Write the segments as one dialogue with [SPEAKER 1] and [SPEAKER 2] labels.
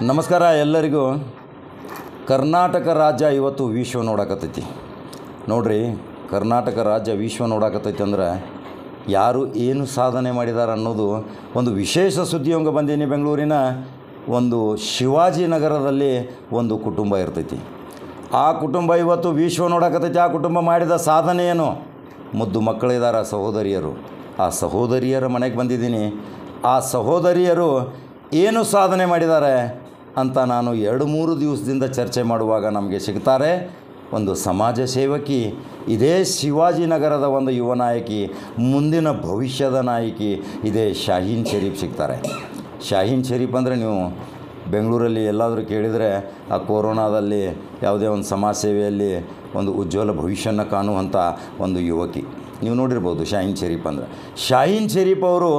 [SPEAKER 1] ನಮಸ್ಕಾರ ಎಲ್ಲರಿಗೂ. ಕರ್ನಾಟಕ ರಾಜ್ಯ ಇವತ್ತು ವಿಶ್ವ ನೋಡಕತ್ತೈತಿ. ನೋಡ್ರಿ, ಕರ್ನಾಟಕ ರಾಜ್ಯ ವಿಶ್ವ ನೋಡಕತ್ತೈತಿ ಅಂದ್ರೆ ಯಾರು ಏನು ಸಾಧನೆ ಮಾಡಿದ್ದಾರೆ ಅನ್ನೋದು ಒಂದು ವಿಶೇಷ ಸುದ್ದಿಯೊಂಗೆ ಬಂದೀನಿ. ಬೆಂಗಳೂರಿನ ಒಂದು ಶಿವಾಜಿನಗರದಲ್ಲಿ ಒಂದು ಕುಟುಂಬ ಇರ್ತೈತಿ. ಆ ಕುಟುಂಬ ಇವತ್ತು ವಿಶ್ವ ನೋಡಕತ್ತೈತಿ. ಆ ಕುಟುಂಬ ಮಾಡಿದ ಸಾಧನೆ ಏನು? ಮುದ್ದು ಮಕ್ಕಳಿದ್ದಾರೆ, ಸಹೋದರಿಯರು. ಆ ಸಹೋದರಿಯರ ಮನೆಗೆ ಬಂದಿದ್ದೀನಿ. ಆ ಸಹೋದರಿಯರು ಏನು ಸಾಧನೆ ಮಾಡಿದ್ದಾರೆ ಅಂತ ನಾನು 2-3 ದಿವಸದಿಂದ ಚರ್ಚೆ ಮಾಡುವಾಗ ನಮಗೆ ಸಿಗ್ತಾರೆ. ಒಂದು ಸಮಾಜ ಸೇವಕಿ, ಇದೇ ಶಿವಾಜಿನಗರದ ಒಂದು ಯುವ ನಾಯಕಿ, ಮುಂದಿನ ಭವಿಷ್ಯದ ನಾಯಕಿ, ಇದೇ ಶಾಹೀನ್ ಶರೀಫ್ ಸಿಗ್ತಾರೆ. ಶಾಹೀನ್ ಶರೀಫ್ ಅಂದರೆ ನೀವು ಬೆಂಗಳೂರಲ್ಲಿ ಎಲ್ಲಾದರೂ ಕೇಳಿದರೆ ಆ ಕೊರೋನಾದಲ್ಲಿ ಯಾವುದೇ ಒಂದು ಸಮಾಜ ಸೇವೆಯಲ್ಲಿ ಒಂದು ಉಜ್ವಲ ಭವಿಷ್ಯನ ಕಾಣುವಂಥ ಒಂದು ಯುವಕಿ. ನೀವು ನೋಡಿರ್ಬೋದು ಶಾಹೀನ್ ಶರೀಫ್ ಅಂದರೆ. ಶಾಹೀನ್ ಶರೀಫ್ ಅವರು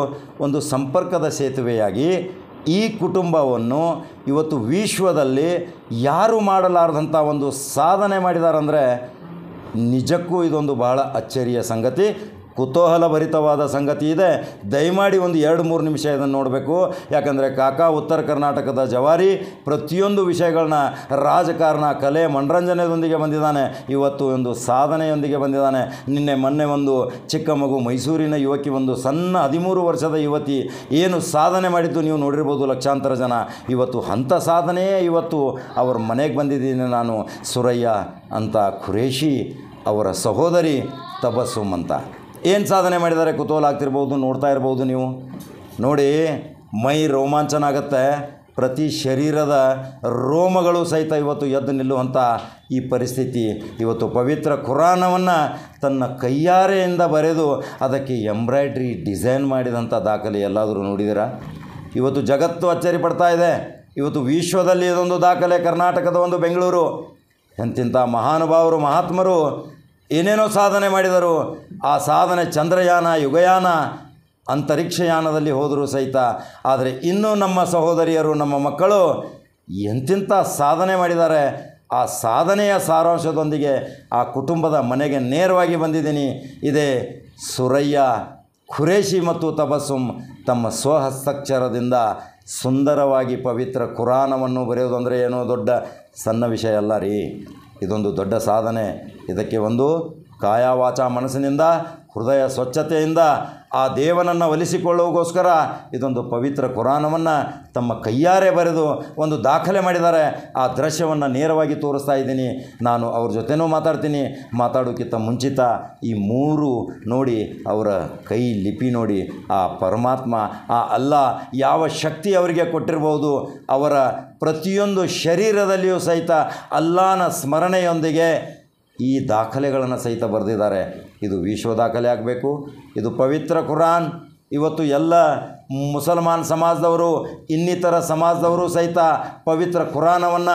[SPEAKER 1] ಒಂದು ಸಂಪರ್ಕದ ಸೇತುವೆಯಾಗಿ ಈ ಕುಟುಂಬವನ್ನು ಇವತ್ತು ವಿಶ್ವದಲ್ಲಿ ಯಾರು ಮಾಡಲಾರದಂಥ ಒಂದು ಸಾಧನೆ ಮಾಡಿದಾರಂದರೆ ನಿಜಕ್ಕೂ ಇದೊಂದು ಬಹಳ ಅಚ್ಚರಿಯ ಸಂಗತಿ, ಕುತೂಹಲಭರಿತವಾದ ಸಂಗತಿ ಇದೆ. ದಯಮಾಡಿ ಒಂದು 2-3 ನಿಮಿಷ ಇದನ್ನು ನೋಡಬೇಕು. ಯಾಕಂದರೆ ಕಾಕಾ ಉತ್ತರ ಕರ್ನಾಟಕದ ಜವಾರಿ ಪ್ರತಿಯೊಂದು ವಿಷಯಗಳನ್ನ ರಾಜಕಾರಣ, ಕಲೆ, ಮನರಂಜನೆಯೊಂದಿಗೆ ಬಂದಿದ್ದಾನೆ. ಇವತ್ತು ಒಂದು ಸಾಧನೆಯೊಂದಿಗೆ ಬಂದಿದ್ದಾನೆ. ಮೊನ್ನೆ ಒಂದು ಚಿಕ್ಕ ಮಗು, ಮೈಸೂರಿನ ಯುವಕಿ, ಒಂದು ಸಣ್ಣ 13 ವರ್ಷದ ಯುವತಿ ಏನು ಸಾಧನೆ ಮಾಡಿದ್ದು ನೀವು ನೋಡಿರ್ಬೋದು. ಲಕ್ಷಾಂತರ ಜನ ಇವತ್ತು ಅಂಥ ಸಾಧನೆಯೇ ಇವತ್ತು ಅವ್ರ ಮನೆಗೆ ಬಂದಿದ್ದೀನಿ ನಾನು. ಸುರಯ್ಯ ಅಂತ ಖುರೇಶಿ ಅವರ ಸಹೋದರಿ ತಬಸ್ಸುಮ್ ಅಂತ ಏನು ಸಾಧನೆ ಮಾಡಿದ್ದಾರೆ ಕುತೂಹಲ ಆಗ್ತಿರ್ಬೋದು, ನೋಡ್ತಾ ಇರ್ಬೋದು ನೀವು. ನೋಡಿ, ಮೈ ರೋಮಾಂಚನ ಆಗುತ್ತೆ. ಪ್ರತಿ ಶರೀರದ ರೋಮಗಳು ಸಹಿತ ಇವತ್ತು ಎದ್ದು ನಿಲ್ಲುವಂಥ ಈ ಪರಿಸ್ಥಿತಿ. ಇವತ್ತು ಪವಿತ್ರ ಕುರಾನವನ್ನು ತನ್ನ ಕೈಯಾರೆಯಿಂದ ಬರೆದು ಅದಕ್ಕೆ ಎಂಬ್ರಾಯ್ಡ್ರಿ ಡಿಸೈನ್ ಮಾಡಿದಂಥ ದಾಖಲೆ ಎಲ್ಲಾದರೂ ನೋಡಿದ್ದೀರಾ? ಇವತ್ತು ಜಗತ್ತು ಅಚ್ಚರಿ ಪಡ್ತಾ ಇದೆ. ಇವತ್ತು ವಿಶ್ವದಲ್ಲಿ ಇದೊಂದು ದಾಖಲೆ. ಕರ್ನಾಟಕದ ಒಂದು ಬೆಂಗಳೂರು. ಎಂತಿಂಥ ಮಹಾನುಭಾವರು, ಮಹಾತ್ಮರು ಏನೇನೋ ಸಾಧನೆ ಮಾಡಿದರು. ಆ ಸಾಧನೆ ಚಂದ್ರಯಾನ, ಯುಗಯಾನ, ಅಂತರಿಕ್ಷಯಾನದಲ್ಲಿ ಹೋದರೂ ಸಹಿತ. ಆದರೆ ಇನ್ನೂ ನಮ್ಮ ಸಹೋದರಿಯರು, ನಮ್ಮ ಮಕ್ಕಳು ಎಂತಿಂಥ ಸಾಧನೆ ಮಾಡಿದ್ದಾರೆ. ಆ ಸಾಧನೆಯ ಸಾರಾಂಶದೊಂದಿಗೆ ಆ ಕುಟುಂಬದ ಮನೆಗೆ ನೇರವಾಗಿ ಬಂದಿದ್ದೀನಿ. ಇದೇ ಸುರಯ್ಯ, ಖುರೇಶಿ ಮತ್ತು ತಬಸ್ಸುಮ್ ತಮ್ಮ ಸ್ವಹಸ್ತಕ್ಷರದಿಂದ ಸುಂದರವಾಗಿ ಪವಿತ್ರ ಕುರಾನವನ್ನು ಬರೆಯೋದಂದರೆ ಏನೋ ದೊಡ್ಡ ಸಣ್ಣ ವಿಷಯ ಅಲ್ಲ ರೀ. ಇದೊಂದು ದೊಡ್ಡ ಸಾಧನೆ. ಇದಕ್ಕೆ ಒಂದು ಕಾಯ ವಾಚ ಮನಸ್ಸಿನಿಂದ, ಹೃದಯ ಸ್ವಚ್ಛತೆಯಿಂದ ಆ ದೇವನನ್ನು ಒಲಿಸಿಕೊಳ್ಳುವಗೋಸ್ಕರ ಇದೊಂದು ಪವಿತ್ರ ಕುರಾನವನ್ನು ತಮ್ಮ ಕೈಯಾರೆ ಬರೆದು ಒಂದು ದಾಖಲೆ ಮಾಡಿದ್ದಾರೆ. ಆ ದೃಶ್ಯವನ್ನು ನೇರವಾಗಿ ತೋರಿಸ್ತಾ ಇದ್ದೀನಿ. ನಾನು ಅವ್ರ ಜೊತೆನೂ ಮಾತಾಡ್ತೀನಿ. ಮಾತಾಡೋಕ್ಕಿಂತ ಮುಂಚಿತ ಈ 3 ನೋಡಿ, ಅವರ ಕೈ ಲಿಪಿ ನೋಡಿ. ಆ ಪರಮಾತ್ಮ, ಆ ಅಲ್ಲಾ ಯಾವ ಶಕ್ತಿ ಅವರಿಗೆ ಕೊಟ್ಟಿರ್ಬೋದು. ಅವರ ಪ್ರತಿಯೊಂದು ಶರೀರದಲ್ಲಿಯೂ ಸಹಿತ ಅಲ್ಲಾನ ಸ್ಮರಣೆಯೊಂದಿಗೆ ಈ ದಾಖಲೆಗಳನ್ನು ಸಹಿತ ಬರೆದಿದ್ದಾರೆ. ಇದು ವಿಶ್ವ ದಾಖಲೆ ಆಗಬೇಕು. ಇದು ಪವಿತ್ರ ಕುರಾನ್. ಇವತ್ತು ಎಲ್ಲ ಮುಸಲ್ಮಾನ್ ಸಮಾಜದವರು, ಇನ್ನಿತರ ಸಮಾಜದವರು ಸಹಿತ ಪವಿತ್ರ ಕುರಾನವನ್ನು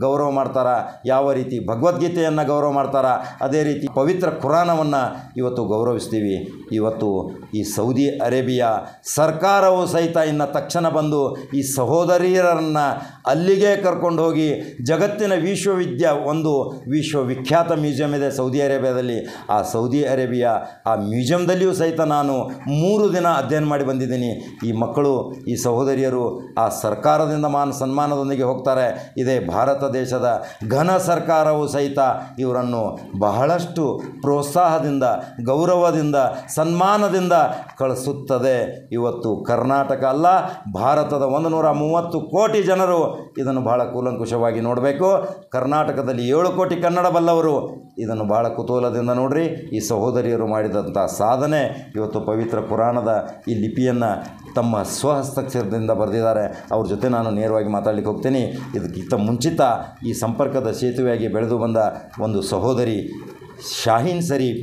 [SPEAKER 1] ಗೌರವ ಮಾಡ್ತಾರೆ. ಯಾವ ರೀತಿ ಭಗವದ್ಗೀತೆಯನ್ನು ಗೌರವ ಮಾಡ್ತಾರೆ, ಅದೇ ರೀತಿ ಪವಿತ್ರ ಕುರಾನವನ್ನು ಇವತ್ತು ಗೌರವಿಸ್ತೀವಿ. ಇವತ್ತು ಈ ಸೌದಿ ಅರೇಬಿಯಾ ಸರ್ಕಾರವು ಸಹಿತ ಇನ್ನು ತಕ್ಷಣ ಬಂದು ಈ ಸಹೋದರಿಯರನ್ನು ಅಲ್ಲಿಗೆ ಕರ್ಕೊಂಡು ಹೋಗಿ ಜಗತ್ತಿನ ಒಂದು ವಿಶ್ವವಿಖ್ಯಾತ ಮ್ಯೂಸಿಯಂ ಇದೆ ಸೌದಿ ಅರೇಬಿಯಾದಲ್ಲಿ. ಆ ಸೌದಿ ಅರೇಬಿಯಾ ಆ ಮ್ಯೂಸಿಯಂದಲ್ಲಿಯೂ ಸಹಿತ ನಾನು 3 ದಿನ ಅಧ್ಯಯನ ಮಾಡಿ ಬಂದಿದ್ದೀನಿ. ಈ ಮಕ್ಕಳು, ಈ ಸಹೋದರಿಯರು ಆ ಸರ್ಕಾರದಿಂದ ಸನ್ಮಾನದೊಂದಿಗೆ ಹೋಗ್ತಾರೆ. ಇದೇ ಭಾರತ ದೇಶದ ಘನ ಸರ್ಕಾರವು ಸಹಿತ ಇವರನ್ನು ಬಹಳಷ್ಟು ಪ್ರೋತ್ಸಾಹದಿಂದ, ಗೌರವದಿಂದ, ಸನ್ಮಾನದಿಂದ ಕಳಿಸುತ್ತದೆ. ಇವತ್ತು ಕರ್ನಾಟಕ ಅಲ್ಲ, ಭಾರತದ 130 ಕೋಟಿ ಜನರು ಇದನ್ನು ಬಹಳ ಕೂಲಂಕುಷವಾಗಿ ನೋಡಬೇಕು. ಕರ್ನಾಟಕದಲ್ಲಿ 7 ಕೋಟಿ ಕನ್ನಡ ಬಲ್ಲವರು ಇದನ್ನು ಬಹಳ ಕುತೂಹಲದಿಂದ ನೋಡ್ರಿ. ಈ ಸಹೋದರಿಯರು ಮಾಡಿದಂಥ ಸಾಧನೆ. ಇವತ್ತು ಪವಿತ್ರ ಪುರಾಣದ ಈ ಲಿಪಿಯನ್ನು ತಮ್ಮ ಸ್ವಹಸ್ತಕ್ಷರದಿಂದ ಬರೆದಿದ್ದಾರೆ. ಅವ್ರ ಜೊತೆ ನಾನು ನೇರವಾಗಿ ಮಾತಾಡಲಿಕ್ಕೆ ಹೋಗ್ತೀನಿ. ಇದಕ್ಕಿಂತ ಮುಂಚಿತ ಈ ಸಂಪರ್ಕದ ಸೇತುವೆಯಾಗಿ ಬೆಳೆದು ಬಂದ ಒಂದು ಸಹೋದರಿ ಶಾಹೀನ್ ಶರೀಫ್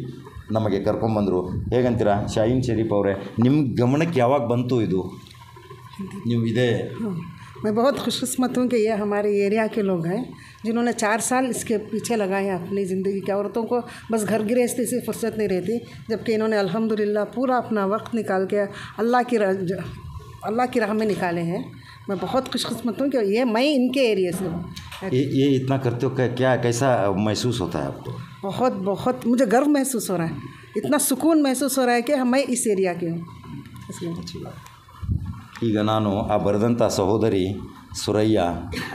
[SPEAKER 1] ನಮಗೆ ಕರ್ಕೊಂಬಂದರು. ಹೇಗಂತೀರಾ ಶಾಹೀನ್ ಶರೀಫ್ ಅವರೇ, ನಿಮ್ಮ ಗಮನಕ್ಕೆ ಯಾವಾಗ ಬಂತು ಇದು? ನೀವು ಇದೇ
[SPEAKER 2] मैं बहुत खुशकिस्मत हूँ कि ये हमारे एरिया के लोग हैं जिन्होंने 4 साल इसके पीछे लगाए हैं अपनी ज़िंदगी के। औरतों को बस घर गृहस्थी से फुर्सत नहीं रहती, जबकि इन्होंने अल्हम्दुलिल्लाह पूरा अपना वक्त निकाल के अल्लाह की राह में निकाले हैं। मैं बहुत खुशकिस्मत हूँ कि मैं इनके एरिया से हूँ।
[SPEAKER 1] ये इतना करते हो क्या, कैसा महसूस होता है आपको?
[SPEAKER 2] बहुत बहुत मुझे गर्व महसूस हो रहा है, इतना सुकून महसूस हो रहा है कि मैं इस एरिया की हूँ।
[SPEAKER 1] ಈಗ ನಾನು ಆ ಬರೆದಂಥ ಸಹೋದರಿ ಸುರಯ್ಯ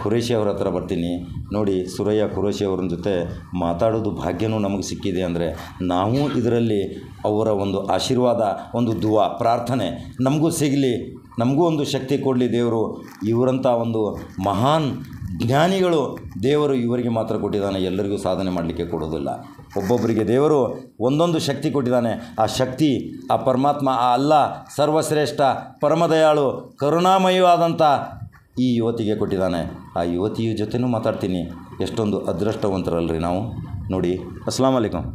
[SPEAKER 1] ಖುರೇಶಿ ಅವ್ರ ಹತ್ರ ಬರ್ತೀನಿ. ನೋಡಿ, ಸುರಯ್ಯ ಖುರೇಶಿ ಅವ್ರ ಜೊತೆ ಮಾತಾಡೋದು ಭಾಗ್ಯನೂ ನಮಗೆ ಸಿಕ್ಕಿದೆ ಅಂದರೆ ನಾವು ಇದರಲ್ಲಿ ಅವರ ಒಂದು ಆಶೀರ್ವಾದ, ಒಂದು ದುವಾ, ಪ್ರಾರ್ಥನೆ ನಮಗೂ ಸಿಗಲಿ, ನಮಗೂ ಒಂದು ಶಕ್ತಿ ಕೊಡಲಿ ದೇವರು. ಇವರಂಥ ಒಂದು ಮಹಾನ್ ಜ್ಞಾನಿಗಳು ದೇವರು ಇವರಿಗೆ ಮಾತ್ರ ಕೊಟ್ಟಿದ್ದಾನೆ, ಎಲ್ಲರಿಗೂ ಸಾಧನೆ ಮಾಡಲಿಕ್ಕೆ ಕೊಡೋದಿಲ್ಲ. ಒಬ್ಬೊಬ್ಬರಿಗೆ ದೇವರು ಒಂದೊಂದು ಶಕ್ತಿ ಕೊಟ್ಟಿದ್ದಾನೆ. ಆ ಶಕ್ತಿ, ಆ ಪರಮಾತ್ಮ, ಆ ಅಲ್ಲ ಸರ್ವಶ್ರೇಷ್ಠ ಪರಮದಯಾಳು ಕರುಣಾಮಯವಾದಂಥ ಈ ಯುವತಿಗೆ ಕೊಟ್ಟಿದ್ದಾನೆ. ಆ ಯುವತಿಯ ಜೊತೆನೂ ಮಾತಾಡ್ತೀನಿ. ಎಷ್ಟೊಂದು ಅದೃಷ್ಟವಂತರಲ್ರಿ ನಾವು. ನೋಡಿ, अस्सलाम वालेकुम.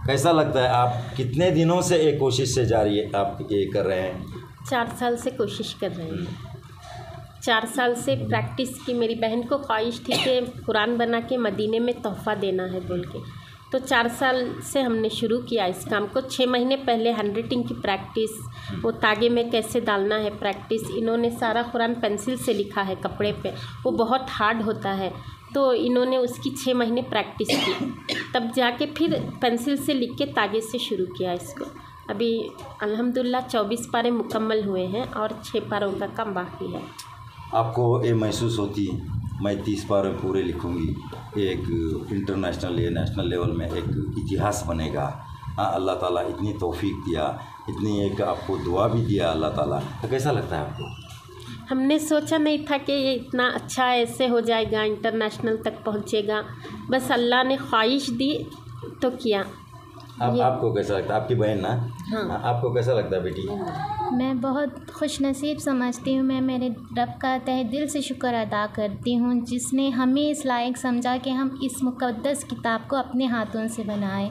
[SPEAKER 1] कैसा लगता है, आप कितने दिनों से एक कोशिश से जारी है, आप ये कर रहे हैं?
[SPEAKER 3] 4 साल से कोशिश कर रहे हैं। 4 साल से प्रैक्टिस की। मेरी बहन को ख्वाहिश थी कि कुरान बना के मदीने में तोहफ़ा देना है बोल के, तो 4 साल से हमने शुरू किया इस काम को। 6 महीने पहले हैंड राइटिंग की प्रैक्टिस, वो तागे में कैसे डालना है प्रैक्टिस। इन्होंने सारा कुरान पेंसिल से लिखा है कपड़े पे, वो बहुत हार्ड होता है, तो इन्होंने उसकी 6 महीने प्रैक्टिस की, तब जाके फिर पेंसिल से लिख के तागे से शुरू किया इसको। अभी अल्हम्दुलिल्लाह 24 पारे मुकम्मल हुए हैं और 6 पारों का काम बाकी है।
[SPEAKER 1] आपको ये महसूस होती है मैं 30 पारे पूरे लिखूँगी, एक इंटरनेशनल या नेशनल लेवल में एक इतिहास बनेगा। हाँ, अल्लाह ताला इतनी तौफीक दिया, इतनी एक आपको दुआ भी दिया अल्लाह ताला, तो कैसा लगता है आपको?
[SPEAKER 3] हमने सोचा नहीं था कि ये इतना अच्छा ऐसे हो जाएगा, इंटरनेशनल तक पहुँचेगा, बस अल्लाह ने ख्वाहिश दी तो किया।
[SPEAKER 1] आपको कैसा लगता है? आपकी बहन ना?
[SPEAKER 3] हाँ।
[SPEAKER 1] आपको कैसा लगता है बेटी?
[SPEAKER 4] मैं बहुत खुश नसीब समझती हूँ। मैं मेरे रब का तहे दिल से शुक्र अदा करती हूँ, जिसने हमें इस लायक समझा कि हम इस मुक़द्दस किताब को अपने हाथों से बनाएं।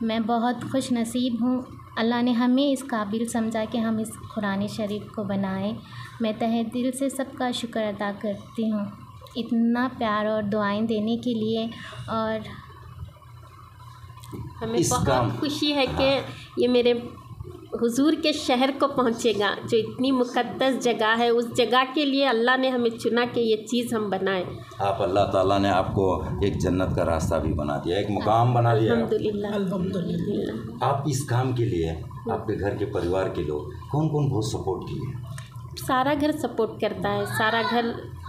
[SPEAKER 4] मैं बहुत खुश नसीब हूँ, अल्लाह ने हमें इस काबिल समझा कि हम इस कुरान शरीफ को बनाएं। मैं तहे दिल से सबका शुक्र अदा करती हूँ इतना प्यार और दुआएं देने के लिए। और
[SPEAKER 3] हमें बहुत खुशी है कि ये मेरे हुजूर के शहर को पहुँचेगा, जो इतनी मुक़द्दस जगह है, उस जगह के लिए अल्लाह ने हमें चुना कि ये चीज़ हम बनाएं।
[SPEAKER 1] आप अल्लाह ताला ने आपको एक जन्नत का रास्ता भी बना दिया, एक मुकाम बना दिया।
[SPEAKER 3] अल्हम्दुलिल्लाह अल्हम्दुलिल्लाह।
[SPEAKER 1] आप इस काम के लिए आपके घर के परिवार के लोग कौन कौन बहुत सपोर्ट किए?
[SPEAKER 3] सारा घर सपोर्ट करता है, सारा घर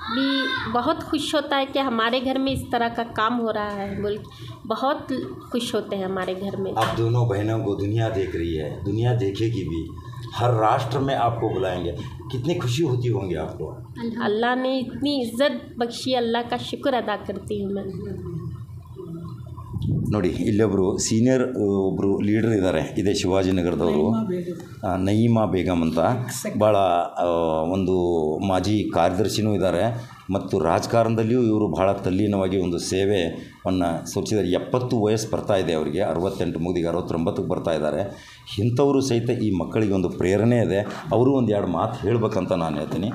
[SPEAKER 3] भी बहुत खुश होता है कि हमारे घर में इस तरह का काम हो रहा है बोल, बहुत खुश होते हैं हमारे घर में।
[SPEAKER 1] आप दोनों बहनों को दुनिया देख रही है, दुनिया देखेगी भी, हर राष्ट्र में आपको बुलाएंगे, कितनी खुशी होती होंगी आपको?
[SPEAKER 3] अल्लाह ने इतनी इज्जत बख्शी, अल्लाह का शुक्र अदा करती हूँ मैं।
[SPEAKER 1] ನೋಡಿ, ಇಲ್ಲೊಬ್ಬರು ಸೀನಿಯರ್ ಒಬ್ಬರು ಲೀಡರ್ ಇದ್ದಾರೆ, ಇದೇ ಶಿವಾಜಿನಗರದವರು, ನಯೀಮಾ ಬೇಗಮ್ ಅಂತ, ಭಾಳ ಒಂದು ಮಾಜಿ ಕಾರ್ಯದರ್ಶಿನೂ ಇದ್ದಾರೆ ಮತ್ತು ರಾಜಕಾರಣದಲ್ಲಿಯೂ ಇವರು ಭಾಳ ತಲ್ಲೀನವಾಗಿ ಒಂದು ಸೇವೆಯನ್ನು ಸೂಚಿಸಿದ್ದಾರೆ. 70 ವಯಸ್ಸು ಬರ್ತಾ ಇದೆ ಅವರಿಗೆ, 68 ಮುಗಿದಿಗೆ 69ಕ್ಕೆ ಬರ್ತಾ ಇದ್ದಾರೆ. ಇಂಥವರು ಸಹಿತ ಈ ಮಕ್ಕಳಿಗೆ ಒಂದು ಪ್ರೇರಣೆ ಇದೆ. ಅವರು ಒಂದು 2 ಮಾತು ಹೇಳಬೇಕಂತ ನಾನು ಹೇಳ್ತೀನಿ.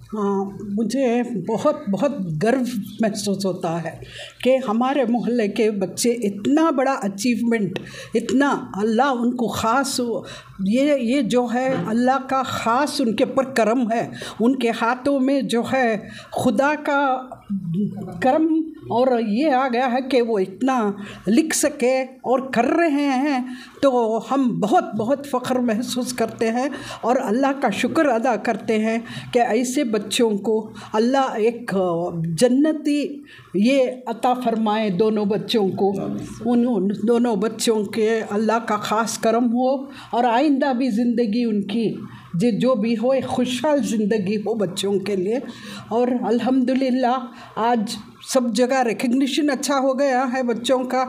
[SPEAKER 5] हाँ, मुझे बहुत बहुत गर्व महसूस होता है कि हमारे मोहल्ले के बच्चे इतना बड़ा अचीवमेंट, इतना अल्लाह उनको ख़ास, ये जो है अल्लाह का ख़ास उनके ऊपर करम है, उनके हाथों में जो है खुदा का करम, और ये आ गया है कि वो इतना लिख सके और कर रहे हैं, तो हम बहुत बहुत फ़ख्र महसूस करते हैं और अल्लाह का शुक्र अदा करते हैं कि ऐसे बच्चों को अल्लाह एक जन्नती ये अता फरमाए दोनों बच्चों को। उन दोनों बच्चों के अल्लाह का ख़ास करम हो और आइंदा भी ज़िंदगी उनकी जो भी हो एक खुशहाल ज़िंदगी हो बच्चों के लिए। और अल्हम्दुलिल्लाह आज सब जगह रिकग्निशन अच्छा हो गया है बच्चों का।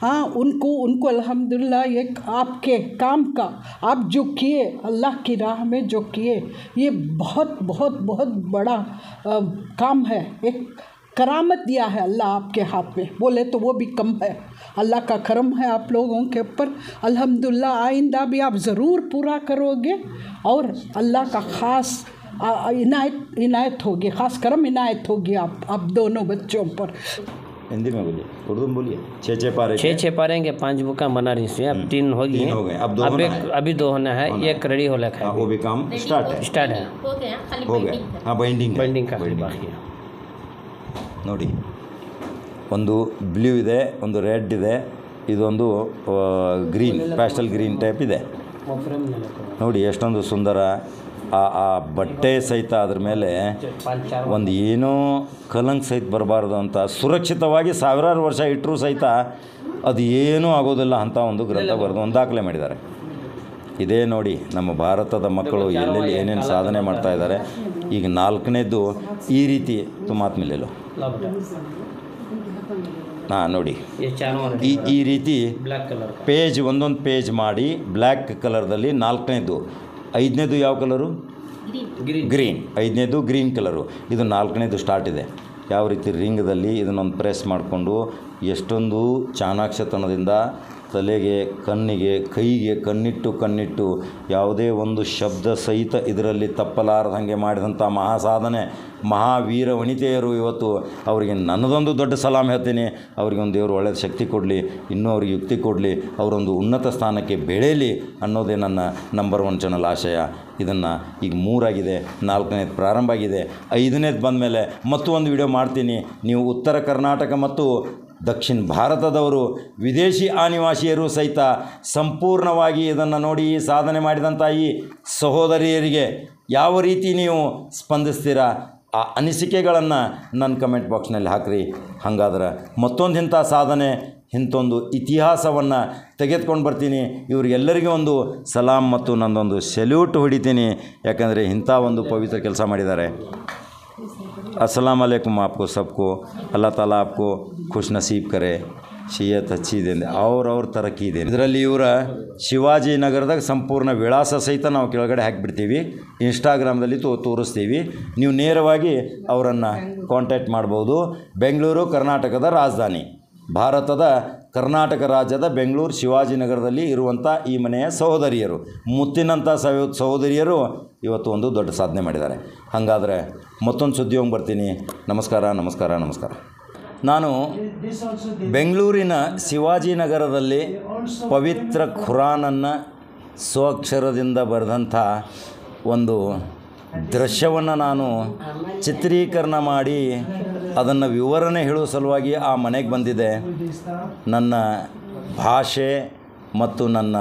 [SPEAKER 5] हाँ, उनको अल्हम्दुलिल्लाह एक आपके काम का, आप जो किए अल्लाह की राह में जो किए, ये बहुत बहुत बहुत बड़ा काम है। एक करामत दिया है अल्लाह आपके हाथ में, बोले तो वो भी कम है। अल्लाह का करम है आप लोगों के ऊपर। अल्हम्दुलिल्लाह आइंदा भी आप ज़रूर पूरा करोगे और अल्लाह का ख़ास इनायत होगी, ख़ास करम इनायत होगी आप दोनों बच्चों पर।
[SPEAKER 1] हिंदी में बोलिए, उर्दू में बोलिए। 6 पारे
[SPEAKER 6] 6 पारे के 5 बुका बना रही से, अब 3 हो गई,
[SPEAKER 1] हो गए, अब 2
[SPEAKER 6] अभी 2 होना है, एक रेडी हो लगा है,
[SPEAKER 1] वो भी काम स्टार्ट है,
[SPEAKER 3] हो गया, खाली
[SPEAKER 1] हो गया। हाँ, बाइंडिंग
[SPEAKER 6] का बाकी है।
[SPEAKER 1] ನೋಡಿ, ಒಂದು ಬ್ಲೂ ಇದೆ, ಒಂದು ರೆಡ್ ಇದೆ, ಇದೊಂದು ಗ್ರೀನ್, ಪ್ಯಾಸ್ಟಲ್ ಗ್ರೀನ್ ಟೈಪ್ ಇದೆ. ನೋಡಿ ಎಷ್ಟೊಂದು ಸುಂದರ ಆ ಬಟ್ಟೆ ಸಹಿತ ಅದ್ರ ಮೇಲೆ ಒಂದು ಏನೋ ಕಲಂಕ ಸಹಿತ ಬರಬಾರ್ದು ಅಂತ ಸುರಕ್ಷಿತವಾಗಿ ಸಾವಿರಾರು ವರ್ಷ ಇಟ್ಟರೂ ಸಹಿತ ಅದು ಏನೂ ಆಗೋದಿಲ್ಲ ಅಂತ ಒಂದು ಗ್ರಂಥ ಬರೆದು ಒಂದು ದಾಖಲೆ ಮಾಡಿದ್ದಾರೆ. ಇದೇ ನೋಡಿ ನಮ್ಮ ಭಾರತದ ಮಕ್ಕಳು ಎಲ್ಲೆಲ್ಲಿ ಏನೇನು ಸಾಧನೆ ಮಾಡ್ತಾ ಇದ್ದಾರೆ. ಈಗ 4ನೇದು ಈ ರೀತಿ ತುಮಾತ್ ಮಿಲ್ಲೆಲು ನೋಡಿ ಈ ರೀತಿ ಪೇಜ್ ಒಂದೊಂದು ಪೇಜ್ ಮಾಡಿ ಬ್ಲ್ಯಾಕ್ ಕಲರ್ದಲ್ಲಿ 4ನೇದು. 5ನೇದು ಯಾವ ಕಲರು? ಗ್ರೀನ್. 5ನೇದು ಗ್ರೀನ್ ಕಲರು. ಇದು 4ನೇದು ಸ್ಟಾರ್ಟ್ ಇದೆ. ಯಾವ ರೀತಿ ರಿಂಗ್ದಲ್ಲಿ ಇದನ್ನೊಂದು ಪ್ರೆಸ್ ಮಾಡಿಕೊಂಡು ಎಷ್ಟೊಂದು ಚಾಣಾಕ್ಷತನದಿಂದ ತಲೆಗೆ, ಕಣ್ಣಿಗೆ, ಕೈಗೆ ಕಣ್ಣಿಟ್ಟು ಯಾವುದೇ ಒಂದು ಶಬ್ದ ಸಹಿತ ಇದರಲ್ಲಿ ತಪ್ಪಲಾರದಂಗೆ ಮಾಡಿದಂಥ ಮಹಾಸಾಧನೆ ಮಹಾವೀರ ವನಿತೆಯರು ಇವತ್ತು ಅವರಿಗೆ ನನ್ನದೊಂದು ದೊಡ್ಡ ಸಲಾಮ್ ಹೇಳ್ತೀನಿ. ಅವರಿಗೊಂದು ದೇವರು ಒಳ್ಳೆಯ ಶಕ್ತಿ ಕೊಡಲಿ, ಇನ್ನೂ ಅವ್ರಿಗೆ ಯುಕ್ತಿ ಕೊಡಲಿ, ಅವರೊಂದು ಉನ್ನತ ಸ್ಥಾನಕ್ಕೆ ಬೆಳೀಲಿ ಅನ್ನೋದೇ ನನ್ನ ನಂಬರ್ 1 ಚಾನಲ್ ಆಶಯ. ಇದನ್ನು ಈಗ 3 ಆಗಿದೆ, 4ನೇದು ಪ್ರಾರಂಭ ಆಗಿದೆ, 5ನೇದು ಬಂದ ಮೇಲೆ ಮತ್ತು ಒಂದು ವಿಡಿಯೋ ಮಾಡ್ತೀನಿ. ನೀವು ಉತ್ತರ ಕರ್ನಾಟಕ ಮತ್ತು ದಕ್ಷಿಣ ಭಾರತದವರು ವಿದೇಶಿ ಆನಿವಾಸಿಯರು ಸಹಿತ ಸಂಪೂರ್ಣವಾಗಿ ಇದನ್ನು ನೋಡಿ ಸಾಧನೆ ಮಾಡಿದಂಥ ಈ ಸಹೋದರಿಯರಿಗೆ ಯಾವ ರೀತಿ ನೀವು ಸ್ಪಂದಿಸ್ತೀರಾ ಆ ಅನಿಸಿಕೆಗಳನ್ನು ನನ್ನ ಕಮೆಂಟ್ ಬಾಕ್ಸ್ನಲ್ಲಿ ಹಾಕಿರಿ. ಹಾಗಾದ್ರೆ ಮತ್ತೊಂದು ಇಂಥ ಸಾಧನೆ, ಇಂಥೊಂದು ಇತಿಹಾಸವನ್ನು ತೆಗೆದುಕೊಂಡು ಬರ್ತೀನಿ. ಇವರಿಗೆಲ್ಲರಿಗೂ ಒಂದು ಸಲಾಮ್ ಮತ್ತು ನನ್ನದೊಂದು ಸೆಲ್ಯೂಟ್ ಹೊಡಿತೀನಿ. ಯಾಕಂದರೆ ಇಂಥ ಒಂದು ಪವಿತ್ರ ಕೆಲಸ ಮಾಡಿದ್ದಾರೆ. अस्सलाम वालेकुम आपको सबको. अल्लाह ताला आपको खुश नसीब करे, ಶೇಯತ್ ಹಚ್ಚಿದೆ ಅವ್ರ ತರಕ್ಕಿ ಇದೆ. ಇದರಲ್ಲಿ ಇವರ ಶಿವಾಜಿನಗರದಾಗ ಸಂಪೂರ್ಣ ವಿಳಾಸ ಸಹಿತ ನಾವು ಕೆಳಗಡೆ ಹಾಕಿಬಿಡ್ತೀವಿ. ಇನ್ಸ್ಟಾಗ್ರಾಮ್ದಲ್ಲಿ ತೋರಿಸ್ತೀವಿ. ನೀವು ನೇರವಾಗಿ ಅವರನ್ನು ಕಾಂಟ್ಯಾಕ್ಟ್ ಮಾಡ್ಬೋದು. ಬೆಂಗಳೂರು ಕರ್ನಾಟಕದ ರಾಜಧಾನಿ, ಭಾರತದ ಕರ್ನಾಟಕ ರಾಜ್ಯದ ಬೆಂಗಳೂರು ಶಿವಾಜಿನಗರದಲ್ಲಿ ಇರುವಂಥ ಈ ಮನೆಯ ಸಹೋದರಿಯರು, ಮುತ್ತಿನಂಥ ಸಹೋದರಿಯರು ಇವತ್ತು ಒಂದು ದೊಡ್ಡ ಸಾಧನೆ ಮಾಡಿದ್ದಾರೆ. ಹಾಗಾದರೆ ಮತ್ತೊಂದು ಸುದ್ದಿ ಹೋಗಿ ಬರ್ತೀನಿ. ನಮಸ್ಕಾರ. ನಾನು ಬೆಂಗಳೂರಿನ ಶಿವಾಜಿನಗರದಲ್ಲಿ ಪವಿತ್ರ ಖುರಾನನ್ನು ಸ್ವಕ್ಷರದಿಂದ ಬರೆದಂಥ ಒಂದು ದೃಶ್ಯವನ್ನು ನಾನು ಚಿತ್ರೀಕರಣ ಮಾಡಿ ಅದನ್ನು ವಿವರಣೆ ಹೇಳುವ ಸಲುವಾಗಿ ಆ ಮನೆಗೆ ಬಂದಿದ್ದೆ. ನನ್ನ ಭಾಷೆ ಮತ್ತು ನನ್ನ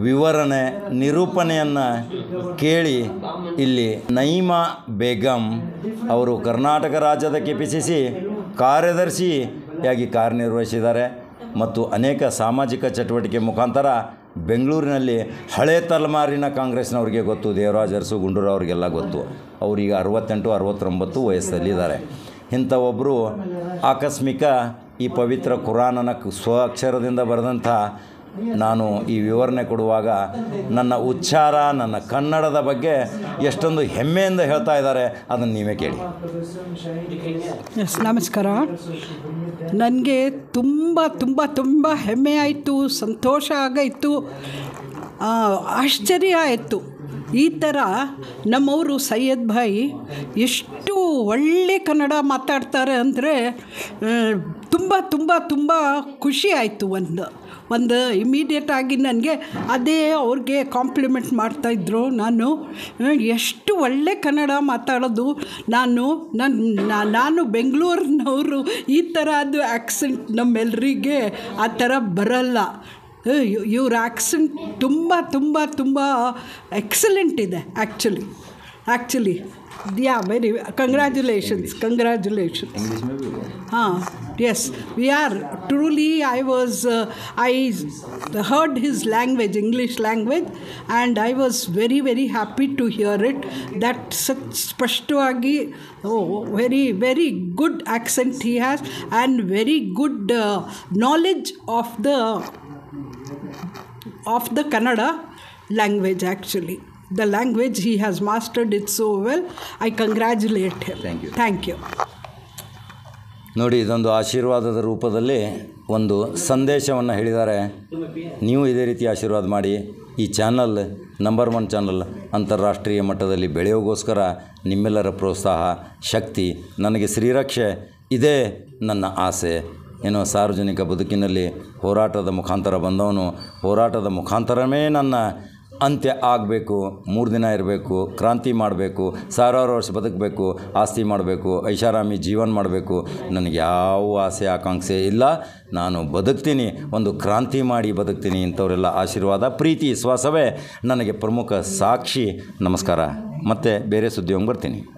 [SPEAKER 1] ವಿವರಣೆ ನಿರೂಪಣೆಯನ್ನು ಕೇಳಿ ಇಲ್ಲಿ ನೈಮಾ ಬೇಗಂ ಅವರು ಕರ್ನಾಟಕ ರಾಜ್ಯದ KPCC ಕಾರ್ಯದರ್ಶಿಯಾಗಿ ಕಾರ್ಯನಿರ್ವಹಿಸಿದ್ದಾರೆ ಮತ್ತು ಅನೇಕ ಸಾಮಾಜಿಕ ಚಟುವಟಿಕೆ ಮುಖಾಂತರ ಬೆಂಗಳೂರಿನಲ್ಲಿ ಹಳೆ ತಲೆಮಾರಿನ ಕಾಂಗ್ರೆಸ್ನವ್ರಿಗೆ ಗೊತ್ತು, ದೇವರಾಜ್ ಅರಸು, ಗುಂಡೂರಾವ್ ಅವರಿಗೆಲ್ಲ ಗೊತ್ತು. ಅವರೀಗ 68-69 ವಯಸ್ಸಲ್ಲಿದ್ದಾರೆ. ಇಂಥ ಒಬ್ಬರು ಆಕಸ್ಮಿಕ ಈ ಪವಿತ್ರ ಕುರಾನನ ಸ್ವಅಕ್ಷರದಿಂದ ಬರೆದಂಥ ನಾನು ಈ ವಿವರಣೆ ಕೊಡುವಾಗ ನನ್ನ ಉಚ್ಚಾರ, ನನ್ನ ಕನ್ನಡದ ಬಗ್ಗೆ ಎಷ್ಟೊಂದು ಹೆಮ್ಮೆಯಿಂದ ಹೇಳ್ತಾ ಇದ್ದಾರೆ, ಅದನ್ನು ನೀವೇ ಕೇಳಿ.
[SPEAKER 5] ನಮಸ್ಕಾರ. ನನಗೆ ತುಂಬ ಹೆಮ್ಮೆ ಆಯಿತು, ಸಂತೋಷ ಆಗಾಯಿತು, ಆಶ್ಚರ್ಯ ಆಯಿತು. ಈ ಥರ ನಮ್ಮವರು ಸೈಯದ್ ಭಾಯಿ ಎಷ್ಟು ಒಳ್ಳೆ ಕನ್ನಡ ಮಾತಾಡ್ತಾರೆ ಅಂದರೆ ತುಂಬ ಖುಷಿ ಆಯಿತು. ಒಂದು ಇಮಿಡಿಯೇಟಾಗಿ ನನಗೆ ಅದೇ ಅವ್ರಿಗೆ ಕಾಂಪ್ಲಿಮೆಂಟ್ ಮಾಡ್ತಾಯಿದ್ರು. ನಾನು ಎಷ್ಟು ಒಳ್ಳೆ ಕನ್ನಡ ಮಾತಾಡೋದು. ನಾನು ಬೆಂಗಳೂರಿನವರು, ಈ ಥರದ್ದು ಆ್ಯಕ್ಸೆಂಟ್ ನಮ್ಮೆಲ್ಲರಿಗೆ ಆ ಥರ ಬರಲ್ಲ. ಇವ್ರ ಆ್ಯಕ್ಸೆಂಟ್ ತುಂಬ ಎಕ್ಸಲೆಂಟ್ ಇದೆ actually. Very congratulations. Yes, we are truly. I heard his language, English language, and I was very happy to hear it. That such spashtavagi, very good accent he has, and very good knowledge of the Kannada language. Actually, the language he has mastered it so well. I congratulate him. Thank you.
[SPEAKER 1] ನೋಡಿ, ಇದೊಂದು ಆಶೀರ್ವಾದದ ರೂಪದಲ್ಲಿ ಒಂದು ಸಂದೇಶವನ್ನು ಹೇಳಿದ್ದಾರೆ. ನೀವು ಇದೇ ರೀತಿ ಆಶೀರ್ವಾದ ಮಾಡಿ. ಈ ಚಾನಲ್ ನಂಬರ್ 1 ಚಾನಲ್ ಅಂತಾರಾಷ್ಟ್ರೀಯ ಮಟ್ಟದಲ್ಲಿ ಬೆಳೆಯೋಗೋಸ್ಕರ ನಿಮ್ಮೆಲ್ಲರ ಪ್ರೋತ್ಸಾಹ, ಶಕ್ತಿ, ನನಗೆ ಶ್ರೀರಕ್ಷೆ ಇದೇ ನನ್ನ ಆಸೆ. ಏನೋ ಸಾರ್ವಜನಿಕ ಬದುಕಿನಲ್ಲಿ ಹೋರಾಟದ ಮುಖಾಂತರ ಬಂದವನು, ಹೋರಾಟದ ಮುಖಾಂತರವೇ ನನ್ನ ಅಂತ್ಯ ಆಗಬೇಕು, 3 ದಿನ ಇರಬೇಕು, ಕ್ರಾಂತಿ ಮಾಡಬೇಕು, ಸಾವಿರಾರು ವರ್ಷ ಬದುಕಬೇಕು, ಆಸ್ತಿ ಮಾಡಬೇಕು, ಐಷಾರಾಮಿ ಜೀವನ ಮಾಡಬೇಕು, ನನಗೆ ಯಾವ ಆಸೆ ಆಕಾಂಕ್ಷೆ ಇಲ್ಲ. ನಾನು ಬದುಕ್ತೀನಿ, ಒಂದು ಕ್ರಾಂತಿ ಮಾಡಿ ಬದುಕ್ತೀನಿ. ಇಂಥವರೆಲ್ಲ ಆಶೀರ್ವಾದ, ಪ್ರೀತಿ, ವಿಶ್ವಾಸವೇ ನನಗೆ ಪ್ರಮುಖ ಸಾಕ್ಷಿ. ನಮಸ್ಕಾರ. ಮತ್ತೆ ಬೇರೆ ಸುದ್ದಿಯೊಂಗೆ ಬರ್ತೀನಿ.